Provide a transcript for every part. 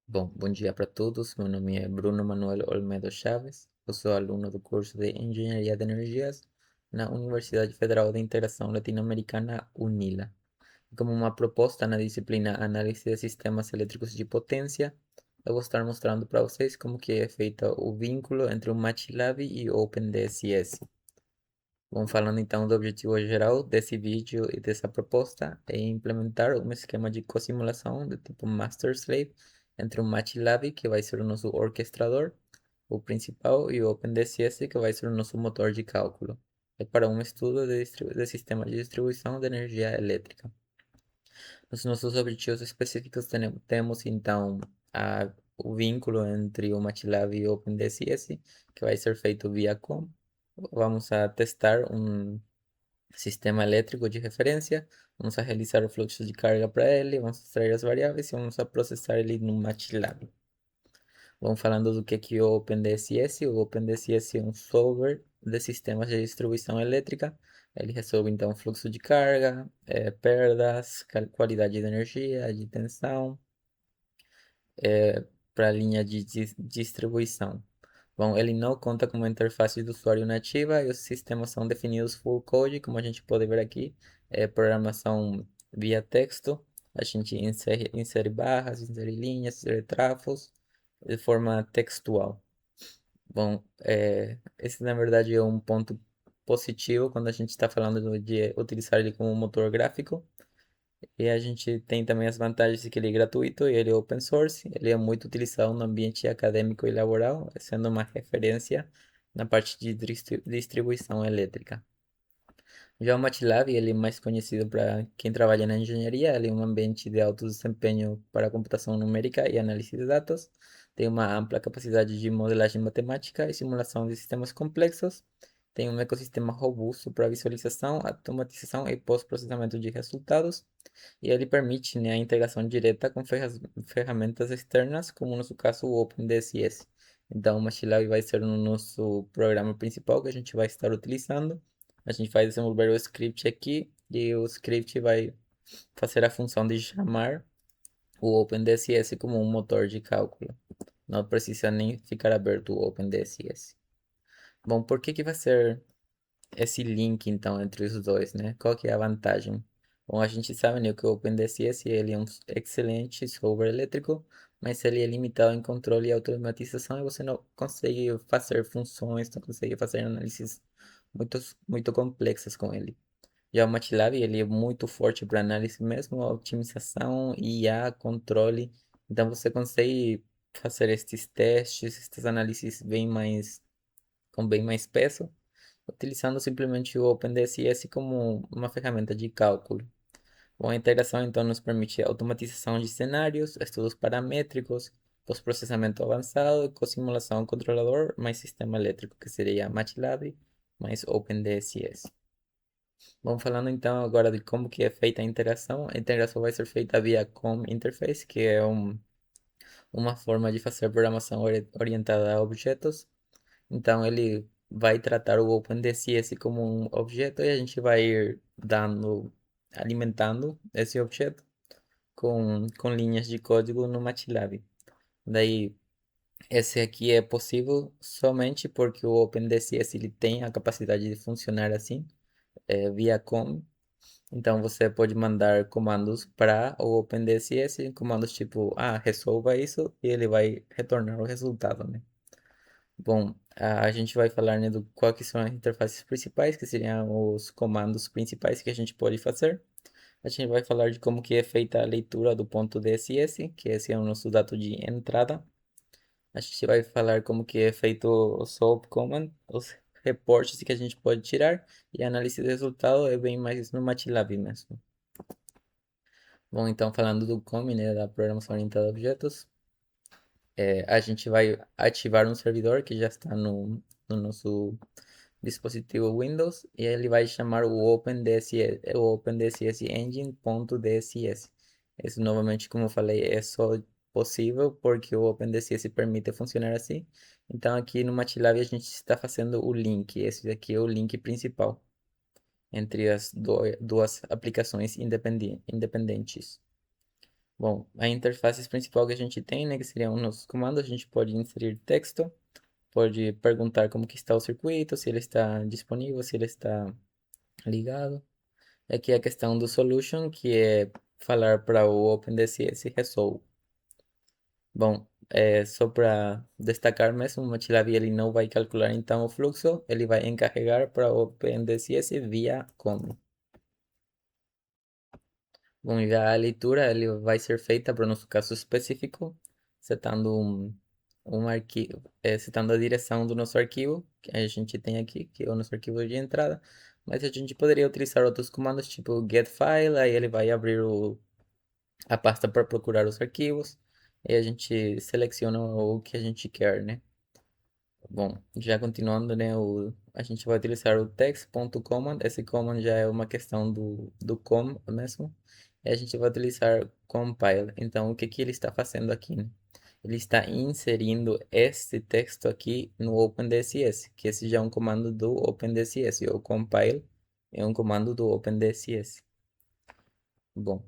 Bom dia para todos. Meu nome é Bruno Manuel Olmedo Chaves. Eu sou aluno do curso de Engenharia de Energias na Universidade Federal de Integração Latino-Americana, UNILA. Como uma proposta na disciplina Análise de Sistemas Elétricos de Potência, eu vou estar mostrando para vocês como que é feito o vínculo entre o MATLAB e o OpenDSS. Vamos falando então do objetivo geral desse vídeo e dessa proposta é implementar um esquema de co-simulação do tipo Master-Slave entre o MATLAB, que vai ser o nosso orquestrador, o principal, e o OpenDSS, que vai ser o nosso motor de cálculo. É para um estudo de sistema de distribuição de energia elétrica. Nos nossos objetivos específicos temos então o vínculo entre o MATLAB e o OpenDSS, que vai ser feito via COM. Vamos a testar um sistema elétrico de referência, vamos a realizar o fluxo de carga para ele, vamos extrair as variáveis e vamos a processar ele no MATLAB. Vamos falando do que é o OpenDSS. O OpenDSS é um solver de sistemas de distribuição elétrica. Ele resolve então fluxo de carga, perdas, qualidade de energia, de tensão, para a linha de distribuição. Bom, ele não conta com uma interface de usuário nativa e os sistemas são definidos full code, como a gente pode ver aqui, programação via texto. A gente insere barras, insere linhas, insere trafos de forma textual. Bom, esse na verdade é um ponto positivo quando a gente está falando de utilizar ele como motor gráfico. E a gente tem também as vantagens de que ele é gratuito e ele é open source. Ele é muito utilizado no ambiente acadêmico e laboral, sendo uma referência na parte de distribuição elétrica. Já o MATLAB, ele é mais conhecido para quem trabalha na engenharia. Ele é um ambiente de alto desempenho para computação numérica e análise de dados. Tem uma ampla capacidade de modelagem matemática e simulação de sistemas complexos. Tem um ecossistema robusto para visualização, automatização e pós-processamento de resultados. E ele permite, né, a integração direta com ferramentas externas, como no nosso caso o OpenDSS. Então, o MATLAB vai ser o nosso programa principal que a gente vai estar utilizando. A gente vai desenvolver o script aqui e o script vai fazer a função de chamar o OpenDSS como um motor de cálculo. Não precisa nem ficar aberto o OpenDSS. Bom, por que que vai ser esse link então entre os dois, né? Qual que é a vantagem? Bom, a gente sabe, né, que o OpenDSS ele é um excelente software elétrico, mas ele é limitado em controle e automatização e você não consegue fazer funções, não consegue fazer análises muito complexas com ele. Já o MATLAB, ele é muito forte para análise mesmo, otimização, IA, controle. Então você consegue fazer estes testes, estas análises com bem mais peso utilizando simplesmente o OpenDSS como uma ferramenta de cálculo. Bom, a integração então nos permite automatização de cenários, estudos paramétricos, pós-processamento avançado e co-simulação controlador mais sistema elétrico, que seria MATLAB mais OpenDSS. Vamos falando então agora de como que é feita a integração. A integração vai ser feita via COM Interface, que é uma forma de fazer programação orientada a objetos. Então ele vai tratar o OpenDCS como um objeto e a gente vai ir alimentando esse objeto com linhas de código no MATLAB. Daí, esse aqui é possível somente porque o OpenDCS ele tem a capacidade de funcionar assim, via COM. Então você pode mandar comandos para o OpenDCS, comandos tipo, resolva isso, e ele vai retornar o resultado, né? Bom, a gente vai falar, né, do qual que são as interfaces principais, que seriam os comandos principais que a gente pode fazer. A gente vai falar de como que é feita a leitura do ponto DSS, que esse é o nosso dado de entrada. A gente vai falar como que é feito o SOAP command, os reportes que a gente pode tirar, e a análise de resultado é bem mais no MATLAB mesmo. Bom, então falando do COM, né, da programação orientada a objetos, a gente vai ativar um servidor que já está no nosso dispositivo Windows e ele vai chamar o OpenDSS Engine.dss. Isso novamente, como eu falei, é só possível porque o OpenDSS permite funcionar assim. Então aqui no MATLAB a gente está fazendo o link. Esse aqui é o link principal entre as duas aplicações independentes. Bom, a interface principal que a gente tem, né, que seriam os nossos comandos, a gente pode inserir texto, pode perguntar como que está o circuito, se ele está disponível, se ele está ligado. Aqui a questão do solution, que é falar para o OpenDCS resolve. Bom, só para destacar mesmo, o MATLAB ele não vai calcular então o fluxo, ele vai encarregar para o OpenDCS via COM. Bom, e a leitura ele vai ser feita para o nosso caso específico, setando um arquivo, setando a direção do nosso arquivo, que a gente tem aqui, que é o nosso arquivo de entrada, mas a gente poderia utilizar outros comandos, tipo getFile, aí ele vai abrir a pasta para procurar os arquivos, e a gente seleciona o que a gente quer, né? Bom, já continuando, né, a gente vai utilizar o text.command. Esse command já é uma questão do com mesmo. E a gente vai utilizar compile. Então, o que que ele está fazendo aqui, né? Ele está inserindo este texto aqui no OpenDSS, que esse já é um comando do OpenDSS. O compile é um comando do OpenDSS. Bom,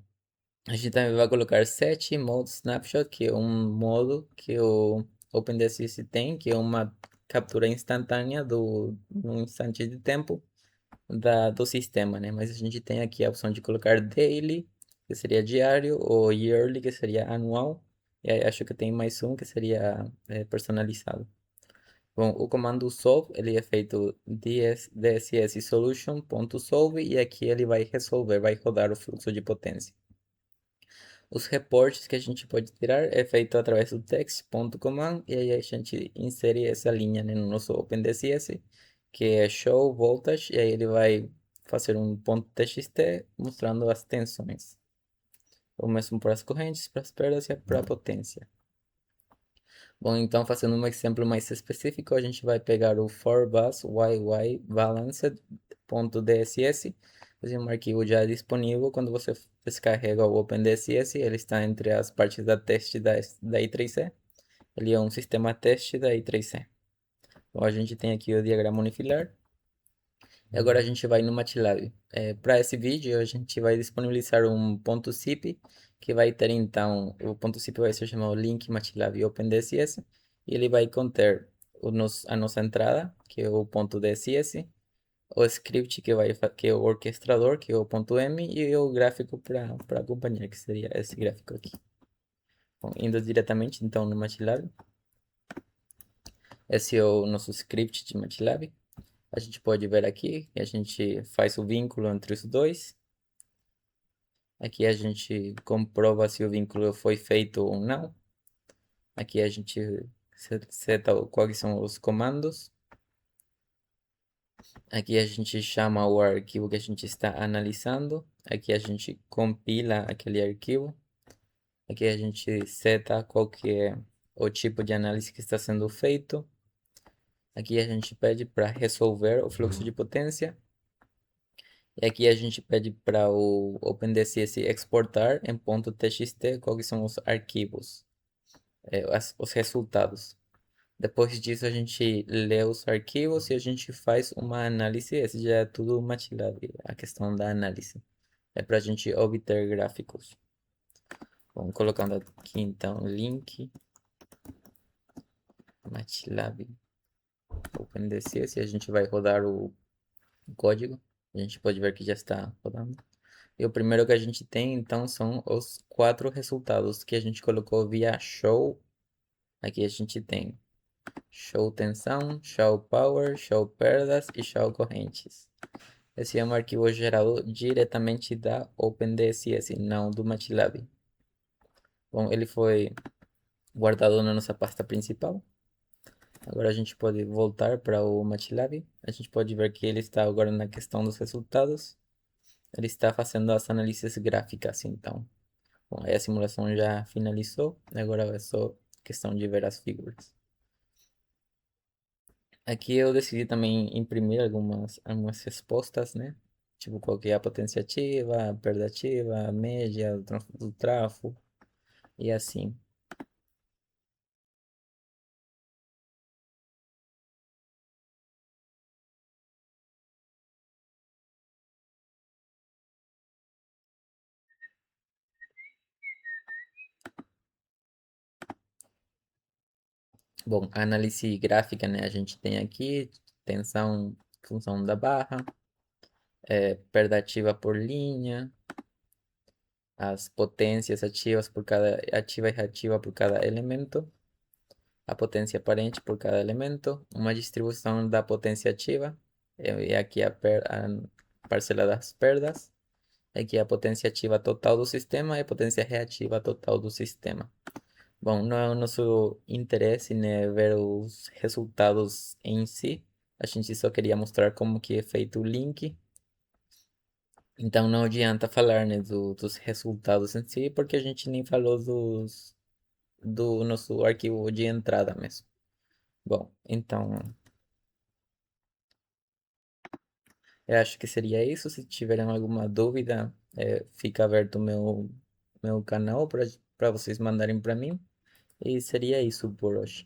a gente também vai colocar set mode snapshot, que é um modo que o OpenDSS tem, que é uma captura instantânea no instante de tempo do sistema, né? Mas a gente tem aqui a opção de colocar daily, que seria diário, ou yearly, que seria anual, e aí acho que tem mais um que seria personalizado. Bom, o comando solve, ele é feito dss solution.solve e aqui ele vai resolver, vai rodar o fluxo de potência. Os reportes que a gente pode tirar é feito através do text.command e aí a gente insere essa linha, né, no nosso OpenDCS, que é show voltage, e aí ele vai fazer um ponto .txt mostrando as tensões. O mesmo para as correntes, para as perdas e para a potência. Bom, então fazendo um exemplo mais específico, a gente vai pegar o forbus yyBalanced.dss, esse é um arquivo já disponível. Quando você descarrega o OpenDSS, ele está entre as partes da teste da I3C. Ele é um sistema teste da I3C. Bom, a gente tem aqui o diagrama unifilar. E agora a gente vai no MATLAB. Para esse vídeo, a gente vai disponibilizar um ponto .zip, que vai ter então, o ponto .zip vai ser chamado link MATLAB OpenDSS, e ele vai conter a nossa entrada, que é o ponto .dss, o script que é o orquestrador, que é o ponto .m, e o gráfico para acompanhar, que seria esse gráfico aqui. Bom, indo diretamente então no MATLAB, esse é o nosso script de MATLAB. A gente pode ver aqui que a gente faz o vínculo entre os dois. Aqui a gente comprova se o vínculo foi feito ou não. Aqui a gente seta quais são os comandos. Aqui a gente chama o arquivo que a gente está analisando. Aqui a gente compila aquele arquivo. Aqui a gente seta qual que é o tipo de análise que está sendo feito. Aqui a gente pede para resolver o fluxo de potência. E aqui a gente pede para o OpenDCS exportar em .txt quais são os arquivos, os resultados. Depois disso a gente lê os arquivos e a gente faz uma análise. Esse já é tudo MATLAB, a questão da análise. É para a gente obter gráficos. Vamos colocando aqui então link MATLAB OpenDCS e a gente vai rodar o código. A gente pode ver que já está rodando. E o primeiro que a gente tem, então, são os 4 resultados que a gente colocou via show. Aqui a gente tem show tensão, show power, show perdas e show correntes. Esse é um arquivo gerado diretamente da OpenDSS, não do MATLAB. Bom, ele foi guardado na nossa pasta principal. Agora a gente pode voltar para o MATLAB. A gente pode ver que ele está agora na questão dos resultados. Ele está fazendo as análises gráficas, então. Bom, aí a simulação já finalizou, agora é só questão de ver as figuras. Aqui eu decidi também imprimir algumas respostas, né? Tipo, qual que é a potência ativa, a perda ativa, a média do trafo e assim. Bom, a análise gráfica, né? A gente tem aqui tensão, função da barra, perda ativa por linha, as potências ativas por cada ativa e reativa por cada elemento, a potência aparente por cada elemento, uma distribuição da potência ativa, e aqui a parcela das perdas, aqui a potência ativa total do sistema e a potência reativa total do sistema. Bom, não é o nosso interesse, né, ver os resultados em si. A gente só queria mostrar como que é feito o link. Então não adianta falar, né, dos resultados em si, porque a gente nem falou do nosso arquivo de entrada mesmo. Bom, então eu acho que seria isso. Se tiverem alguma dúvida, fica aberto o meu canal para vocês mandarem para mim. E seria isso por hoje.